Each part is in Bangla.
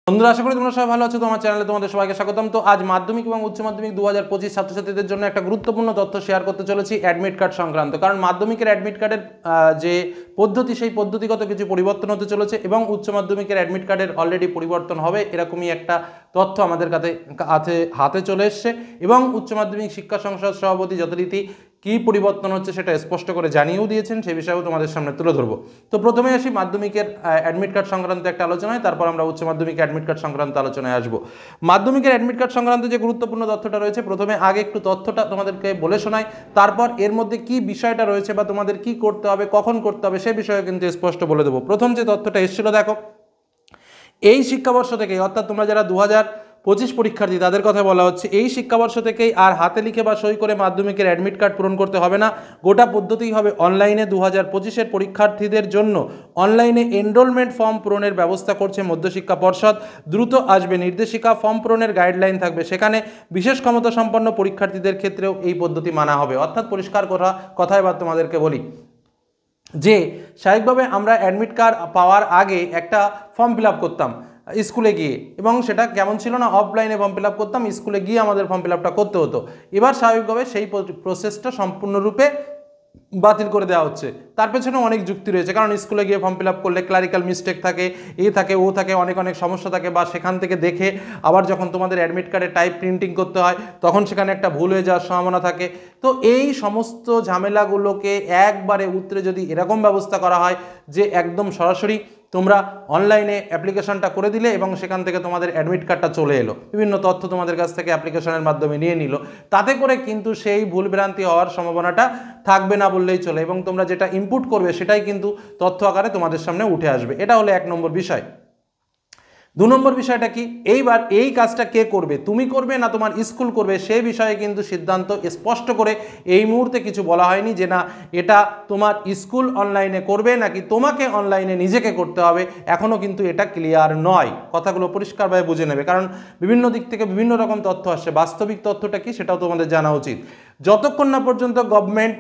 বন্ধুরা, আশা করি তোমরা সবাই ভালো আছো। তোমার চ্যানেলে তোমাদের সবাইকে স্বাগতম। তো আজ মাধ্যমিক এবং উচ্চ মাধ্যমিক 2025 ছাত্রছাত্রীদের জন্য একটা গুরুত্বপূর্ণ তথ্য শেয়ার করতে চলেছি অ্যাডমিট কার্ড সংক্রান্ত। কারণ মাধ্যমিকের অ্যাডমিট কার্ডের যে পদ্ধতি, সেই পদ্ধতিগত কিছু পরিবর্তন হতে চলেছে এবং উচ্চ মাধ্যমিকের অ্যাডমিট কার্ডের অলরেডি পরিবর্তন হবে, এরকমই একটা তথ্য আমাদের হাতে চলে এসছে। এবং উচ্চ মাধ্যমিক শিক্ষা সংসদ সভাপতি যথারীতি কী পরিবর্তন হচ্ছে সেটা স্পষ্ট করে জানিয়েও দিয়েছেন, সেই বিষয়েও তোমাদের সামনে তুলে ধরবো। তো প্রথমে আসি মাধ্যমিকের অ্যাডমিট কার্ড সংক্রান্ত একটা আলোচনায়, তারপর আমরা উচ্চ মাধ্যমিক অ্যাডমিট কার্ড সংক্রান্ত আলোচনায় আসবো। মাধ্যমিকের অ্যাডমিট কার্ড সংক্রান্ত যে গুরুত্বপূর্ণ তথ্যটা রয়েছে, প্রথমে আগে একটু তথ্যটা তোমাদেরকে বলে শোনাই, তারপর এর মধ্যে কি বিষয়টা রয়েছে বা তোমাদের কি করতে হবে, কখন করতে হবে, সে বিষয়ে কিন্তু স্পষ্ট বলে দেবো। প্রথম যে তথ্যটা এসেছিল, দেখো, এই শিক্ষাবর্ষ থেকে, অর্থাৎ তোমরা যারা 2025 পরীক্ষার্থী তাদের কথা বলা হচ্ছে, এই শিক্ষাবর্ষ থেকেই আর হাতে লিখে বা সই করে মাধ্যমিকের অ্যাডমিট কার্ড পূরণ করতে হবে না। গোটা পদ্ধতিই হবে অনলাইনে। 2025-এর পরীক্ষার্থীদের জন্য অনলাইনে এনরোলমেন্ট ফর্ম পূরণের ব্যবস্থা করছে মধ্যশিক্ষা পর্ষদ। দ্রুত আসবে নির্দেশিকা, ফর্ম পূরণের গাইডলাইন থাকবে সেখানে। বিশেষ ক্ষমতা সম্পন্ন পরীক্ষার্থীদের ক্ষেত্রেও এই পদ্ধতি মানা হবে। অর্থাৎ পরিষ্কার কথা এবার তোমাদেরকে বলি যে স্বাভাবিকভাবে আমরা অ্যাডমিট কার্ড পাওয়ার আগে একটা ফর্ম ফিল আপ করতাম স্কুলে গিয়ে, এবং সেটা কেমন ছিল না, অফলাইনে ফর্ম ফিল আপ করতাম, স্কুলে গিয়ে আমাদের ফর্ম ফিল আপটা করতে হতো। এবার স্বাভাবিকভাবে সেই প্রসেসটা সম্পূর্ণরূপে বাতিল করে দেওয়া হচ্ছে। তার পেছনে অনেক যুক্তি রয়েছে, কারণ স্কুলে গিয়ে ফর্ম ফিল আপ করলে ক্লারিক্যাল মিস্টেক থাকে, থাকে ও থাকে, অনেক সমস্যা থাকে, বা সেখান থেকে দেখে আবার যখন তোমাদের অ্যাডমিট কার্ডে টাইপ প্রিন্টিং করতে হয় তখন সেখানে একটা ভুল হয়ে যাওয়ার সম্ভাবনা থাকে। তো এই সমস্ত ঝামেলাগুলোকে একবারে উতরে যদি এরকম ব্যবস্থা করা হয় যে একদম সরাসরি তোমরা অনলাইনে অ্যাপ্লিকেশনটা করে দিলে এবং সেখান থেকে তোমাদের অ্যাডমিট কার্ডটা চলে এলো, বিভিন্ন তথ্য তোমাদের কাছ থেকে অ্যাপ্লিকেশনের মাধ্যমে নিয়ে নিল, তাতে করে কিন্তু সেই ভুলভ্রান্তি হওয়ার সম্ভাবনাটা থাকবে না বললেই চলে, এবং তোমরা যেটা ইনপুট করবে সেটাই কিন্তু তথ্য আকারে তোমাদের সামনে উঠে আসবে। এটা হলো 1 নম্বর বিষয়। 2 নম্বর বিষয়টা কি, এইবার এই কাজটা কে করবে, তুমি করবে না তোমার স্কুল করবে, সেই বিষয়ে কিন্তু সিদ্ধান্ত স্পষ্ট করে এই মুহূর্তে কিছু বলা হয়নি যে না এটা তোমার স্কুল অনলাইনে করবে নাকি তোমাকে অনলাইনে নিজেকে করতে হবে, এখনও কিন্তু এটা ক্লিয়ার নয়। কথাগুলো পরিষ্কারভাবে বুঝে নেবে, কারণ বিভিন্ন দিক থেকে বিভিন্ন রকম তথ্য আসছে। বাস্তবিক তথ্যটা কি সেটাও তোমাদের জানা উচিত। যতক্ষণ না পর্যন্ত গভর্নমেন্ট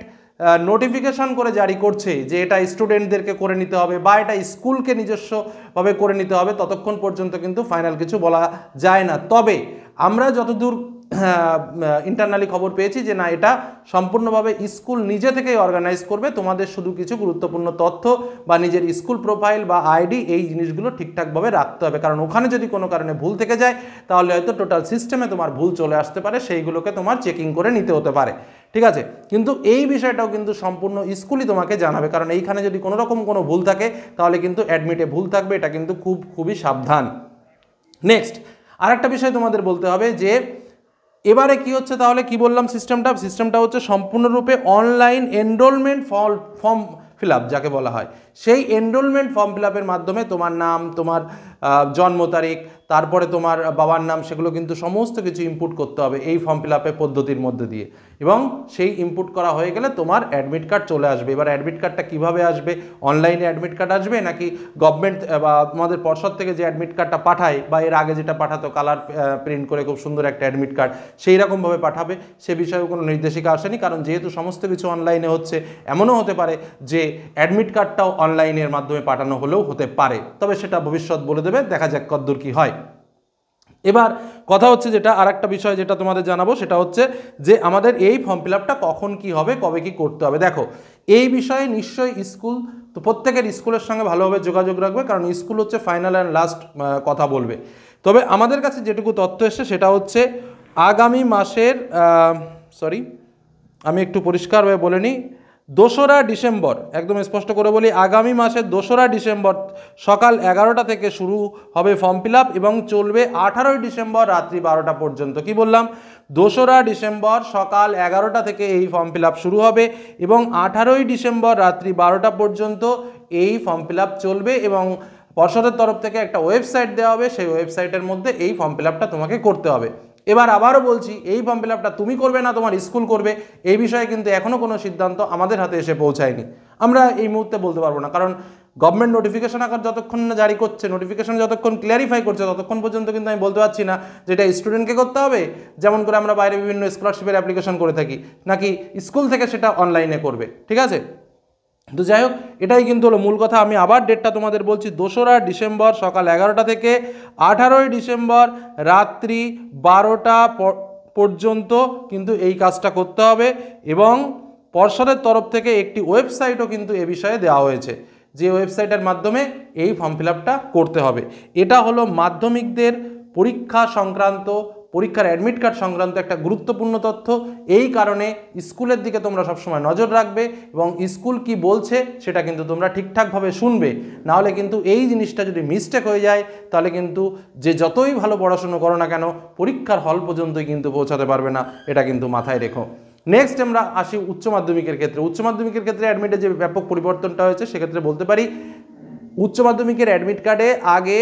নোটিফিকেশন করে জারি করছে যে এটা স্টুডেন্টদেরকে করে নিতে হবে বা এটা স্কুলকে নিজস্বভাবে করে নিতে হবে, ততক্ষণ পর্যন্ত কিন্তু ফাইনাল কিছু বলা যায় না। তবে আমরা যতদূর ইন্টারনালি খবর পেয়েছি যে না এটা সম্পূর্ণভাবে স্কুল নিজে থেকেই অর্গানাইজ করবে। তোমাদের শুধু কিছু গুরুত্বপূর্ণ তথ্য বা নিজের স্কুল প্রোফাইল বা আইডি এই জিনিসগুলো ঠিকঠাকভাবে রাখতে হবে, কারণ ওখানে যদি কোনো কারণে ভুল থেকে যায় তাহলে হয়তো টোটাল সিস্টেমে তোমার ভুল চলে আসতে পারে, সেইগুলোকে তোমার চেকিং করে নিতে হতে পারে। ঠিক আছে, কিন্তু এই বিষয়টাও কিন্তু সম্পূর্ণ স্কুলই তোমাকে জানাবে, কারণ এইখানে যদি কোনো রকম কোনো ভুল থাকে তাহলে কিন্তু অ্যাডমিটে ভুল থাকবে। এটা কিন্তু খুবই সাবধান। নেক্সট আরেকটা বিষয় তোমাদের বলতে হবে যে এবারে কি হচ্ছে, তাহলে কি বললাম, সিস্টেমটা হচ্ছে সম্পূর্ণরূপে online enrollment form fill up যাকে বলা হয়, সেই এনরোলমেন্ট ফর্ম ফিল আপের মাধ্যমে তোমার নাম, তোমার জন্ম তারিখ, তারপরে তোমার বাবার নাম, সেগুলো কিন্তু সমস্ত কিছু ইনপুট করতে হবে এই ফর্ম ফিল আপের পদ্ধতির মধ্যে দিয়ে, এবং সেই ইনপুট করা হয়ে গেলে তোমার অ্যাডমিট কার্ড চলে আসবে। এবার অ্যাডমিট কার্ডটা কীভাবে আসবে, অনলাইনে অ্যাডমিট কার্ড আসবে নাকি গভর্নমেন্ট বা তোমাদের পর্ষদ থেকে যে অ্যাডমিট কার্ডটা পাঠায় বা এর আগে যেটা পাঠাতো কালার প্রিন্ট করে খুব সুন্দর একটা অ্যাডমিট কার্ড, সেই রকমভাবে পাঠাবে, সে বিষয়ে কোনো নির্দেশিকা আসেনি। কারণ যেহেতু সমস্ত কিছু অনলাইনে হচ্ছে, এমনও হতে পারে যে অ্যাডমিট কার্ডটাও অনলাইনের মাধ্যমে পাঠানো হলেও হতে পারে, তবে সেটা ভবিষ্যৎ বলে দেবে, দেখা যাক কতদূর কি হয়। এবার কথা হচ্ছে যেটা আর একটা বিষয় যেটা তোমাদের জানাবো সেটা হচ্ছে যে আমাদের এই ফর্ম ফিল আপটা কখন কি হবে, কবে কি করতে হবে। দেখো, এই বিষয়ে নিশ্চয়ই স্কুল তো প্রত্যেকের স্কুলের সঙ্গে ভালোভাবে যোগাযোগ রাখবে, কারণ স্কুল হচ্ছে ফাইনাল অ্যান্ড লাস্ট কথা বলবে। তবে আমাদের কাছে যেটুকু তথ্য এসছে সেটা হচ্ছে আগামী মাসের আমি একটু পরিষ্কারভাবে বলে নিই, 2রা ডিসেম্বর, একদম স্পষ্ট করে বলি, আগামী মাসের 2রা ডিসেম্বর সকাল 11টা থেকে শুরু হবে ফর্ম ফিল আপ এবং চলবে 18ই ডিসেম্বর রাত্রি 12টা পর্যন্ত। কি বললাম, 2রা ডিসেম্বর সকাল 11টা থেকে এই ফর্ম ফিল আপ শুরু হবে এবং 18ই ডিসেম্বর রাত্রি 12টা পর্যন্ত এই ফর্ম ফিল আপ চলবে, এবং পর্ষদের তরফ থেকে একটা ওয়েবসাইট দেওয়া হবে, সেই ওয়েবসাইটের মধ্যে এই ফর্ম ফিল আপটা তোমাকে করতে হবে। এবার আবারও বলছি, এই ফর্ম ফিল আপটা তুমি করবে না তোমার স্কুল করবে, এই বিষয়ে কিন্তু এখনও কোনো সিদ্ধান্ত আমাদের হাতে এসে পৌঁছায়নি। আমরা এই মুহূর্তে বলতে পারবো না, কারণ গভর্নমেন্ট নোটিফিকেশন আকার যতক্ষণ না জারি করছে, নোটিফিকেশন যতক্ষণ ক্লিয়ারিফাই করছে, ততক্ষণ পর্যন্ত কিন্তু আমি বলতে পারছি না যেটা স্টুডেন্টকে করতে হবে, যেমন করে আমরা বাইরে বিভিন্ন স্কলারশিপের অ্যাপ্লিকেশন করে থাকি, নাকি স্কুল থেকে সেটা অনলাইনে করবে। ঠিক আছে, তো যাই হোক, এটাই কিন্তু হলো মূল কথা। আমি আবার ডেটটা তোমাদের বলছি, 2রা ডিসেম্বর সকাল 11টা থেকে 18ই ডিসেম্বর রাত্রি 12টা পর্যন্ত কিন্তু এই কাজটা করতে হবে। এবং পর্ষদের তরফ থেকে একটি ওয়েবসাইটও কিন্তু এ বিষয়ে দেওয়া হয়েছে, যে ওয়েবসাইটের মাধ্যমে এই ফর্ম ফিল আপটা করতে হবে। এটা হলো মাধ্যমিকদের পরীক্ষা সংক্রান্ত, পরীক্ষার অ্যাডমিট কার্ড সংক্রান্ত একটা গুরুত্বপূর্ণ তথ্য। এই কারণে স্কুলের দিকে তোমরা সবসময় নজর রাখবে এবং স্কুল কি বলছে সেটা কিন্তু তোমরা ঠিকঠাকভাবে শুনবে। নাহলে কিন্তু এই জিনিসটা যদি মিস্টেক হয়ে যায়, তাহলে কিন্তু যে যতই ভালো পড়াশুনো করো না কেন, পরীক্ষার হল পর্যন্তই কিন্তু পৌঁছাতে পারবে না, এটা কিন্তু মাথায় রেখো। নেক্সট আমরা আসি উচ্চ মাধ্যমিকের ক্ষেত্রে। উচ্চ মাধ্যমিকের ক্ষেত্রে অ্যাডমিটের যে ব্যাপক পরিবর্তনটা হয়েছে, সেক্ষেত্রে বলতে পারি উচ্চ মাধ্যমিকের অ্যাডমিট কার্ডে আগে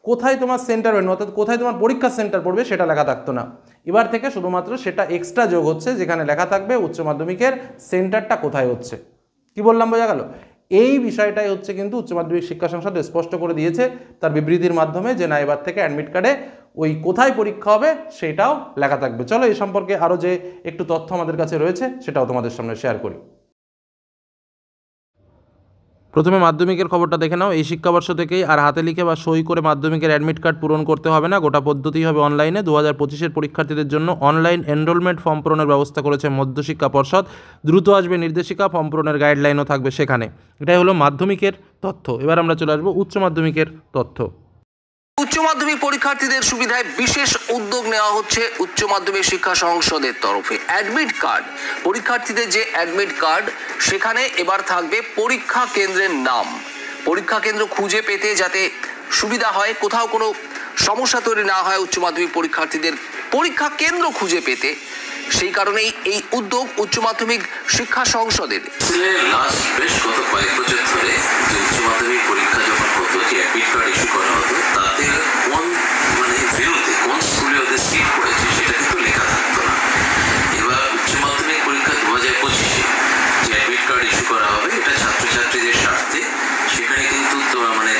কোথায় তোমার সেন্টার হবে, অর্থাৎ কোথায় তোমার পরীক্ষার সেন্টার পড়বে সেটা লেখা থাকতো না। এবার থেকে শুধুমাত্র সেটা এক্সট্রা যোগ হচ্ছে, যেখানে লেখা থাকবে উচ্চ মাধ্যমিকের সেন্টারটা কোথায় হচ্ছে। কি বললাম, বোঝা গেল? এই বিষয়টাই হচ্ছে কিন্তু উচ্চ মাধ্যমিক শিক্ষা সংসদ স্পষ্ট করে দিয়েছে তার বিবৃতির মাধ্যমে, যে না, এবার থেকে অ্যাডমিট কার্ডে ওই কোথায় পরীক্ষা হবে সেটাও লেখা থাকবে। চলো এই সম্পর্কে আরও যে একটু তথ্য আমাদের কাছে রয়েছে সেটাও তোমাদের সামনে শেয়ার করি। প্রথমে মাধ্যমিকের খবরটা দেখে নাও। এই শিক্ষাবর্ষ থেকেই আর হাতে লিখে বা সই করে মাধ্যমিকের অ্যাডমিট কার্ড পূরণ করতে হবে না, গোটা পদ্ধতি হবে অনলাইনে। 2025-এর পরীক্ষার্থীদের জন্য অনলাইন এনরোলমেন্ট ফর্ম পূরণের ব্যবস্থা করেছে মধ্যশিক্ষা পর্ষদ। দ্রুত আসবে নির্দেশিকা, ফর্ম পূরণের গাইডলাইনও থাকবে সেখানে। এটাই হলো মাধ্যমিকের তথ্য। এবার আমরা চলে আসবো উচ্চ মাধ্যমিকের তথ্য। উচ্চ মাধ্যমিক পরীক্ষার্থীদের সুবিধায় বিশেষ উদ্যোগ নেওয়া হচ্ছে উচ্চ মাধ্যমিক শিক্ষা সংসদের তরফে। অ্যাডমিট কার্ড, পরীক্ষার্থীদের যে অ্যাডমিট কার্ড, সেখানে এবার থাকবে পরীক্ষা কেন্দ্রের নাম। পরীক্ষা কেন্দ্র খুঁজে পেতে যাতে সুবিধা হয়, কোথাও কোনো সমস্যা তৈরি না হয় উচ্চ মাধ্যমিক পরীক্ষার্থীদের পরীক্ষা কেন্দ্র খুঁজে পেতে, সেই কারণেই এই উদ্যোগ উচ্চ মাধ্যমিক শিক্ষা সংসদের। বেশ গত কয়েক বছর ধরে উচ্চ মাধ্যমিক পরীক্ষা যখন হতো, যে অ্যাডমিট কার্ড ইস্যু করা হতো, তাতে কোন ভেন্যুতে কোন স্কুলে ওদের সিট পড়েছে সেটা কিন্তু লেখা থাকতো না। এবার উচ্চ মাধ্যমিক পরীক্ষা 2025-এ যে অ্যাডমিট কার্ড ইস্যু করা হবে, এটা ছাত্রছাত্রীদের স্বার্থে সেখানে কিন্তু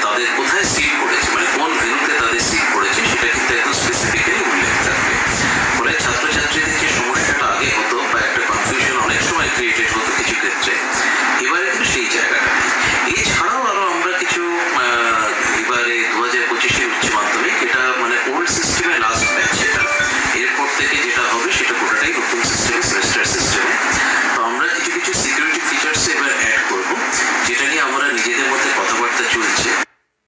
তাদের কোথায় সিট পড়েছে, কোন ভেন্যুতে তাদের সিট পড়েছে সেটা কিন্তু একদম স্পেসিফিক্যালি উল্লেখ থাকবে। ফলে ছাত্রছাত্রীদের যে সমস্যাটা আগে হতো বা একটা কনফিউশন অনেক সময় ক্রিয়েটেড